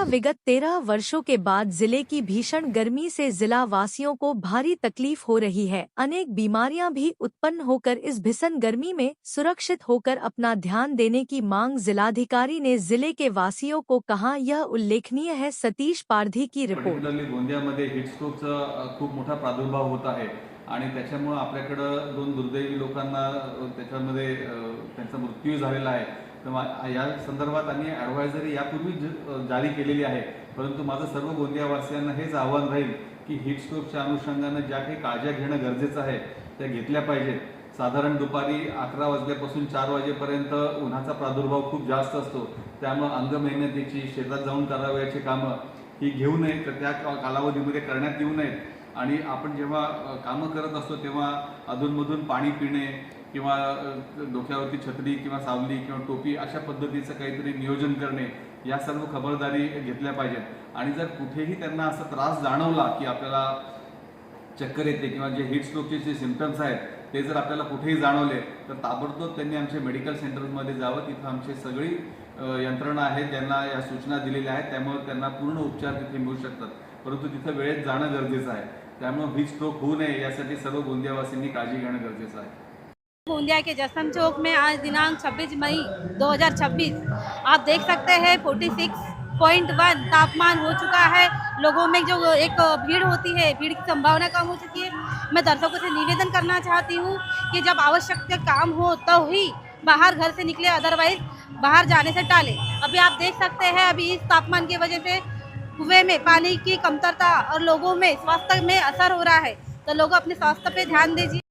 विगत 13 वर्षों के बाद जिले की भीषण गर्मी से जिला वासियों को भारी तकलीफ हो रही है। अनेक बीमारियां भी उत्पन्न होकर इस भीषण गर्मी में सुरक्षित होकर अपना ध्यान देने की मांग जिलाधिकारी ने जिले के वासियों को कहा। यह उल्लेखनीय है। सतीश पारधी की रिपोर्ट। पर्टिक्युलरली गोंदियामध्ये हीट स्ट्रोकचा खूप मोठा प्रादुर्भाव होत आहे आणि त्याच्यामुळे आपल्याकडं दोन दुर्दैवी लोकांना त्याच्यामध्ये त्यांचा मृत्यू झालेला आहे। तर या संदर्भात आम्ही ॲडवायझरी यापूर्वी जारी केलेली आहे, परंतु माझं सर्व गोंदियावासियांना हेच आव्हान राहील की हीट स्ट्रोकच्या अनुषंगानं ज्या काही काळज्या घेणं गरजेचं आहे त्या घेतल्या पाहिजेत। साधारण दुपारी 11 वाजल्यापासून 4 वाजेपर्यंत उन्हाचा प्रादुर्भाव खूप जास्त असतो, त्यामुळे अंगमेहनतीची शेतात जाऊन करावयाची कामं ही घेऊ नये, तर त्या कालावधीमध्ये करण्यात येऊ नयेत। आणि आपण जेव्हा कामं करत असतो तेव्हा अधूनमधून पाणी पिणे किंवा डोक्यावरती छत्री किंवा सावली किंवा टोपी अशा पद्धतीचं काहीतरी नियोजन करणे, या सर्व खबरदारी घेतल्या पाहिजेत। आणि जर कुठेही त्यांना असा त्रास जाणवला की आपल्याला चक्कर येते किंवा जे हीट स्ट्रोकचे जे सिम्पटम्स आहेत ते जर आपल्याला कुठेही जाणवले तर ताबडतोब त्यांनी आमच्या मेडिकल सेंटरमध्ये जावं। तिथं आमची सगळी यंत्रणा आहे, त्यांना या सूचना दिलेल्या आहेत, त्यामुळे त्यांना पूर्ण उपचार तिथे मिळू शकतात। परंतु तिथं वेळेत जाणं गरजेचं आहे, त्यामुळे हीट स्ट्रोक होऊ नये यासाठी सर्व गोंदियावासींनी काळजी घेणं गरजेचं आहे। गोंदिया के जसम चौक में आज दिनांक 26 मई 2026 आप देख सकते हैं 46.1 तापमान हो चुका है। लोगों में जो एक भीड़ होती है, भीड़ की संभावना कम हो चुकी है। मैं दर्शकों से निवेदन करना चाहती हूँ कि जब आवश्यक काम हो तो ही बाहर घर से निकले, अदरवाइज बाहर जाने से टालें। अभी आप देख सकते हैं, अभी इस तापमान की वजह से कुएं में पानी की कमतरता और लोगों में स्वास्थ्य में असर हो रहा है, तो लोग अपने स्वास्थ्य पे ध्यान दीजिए।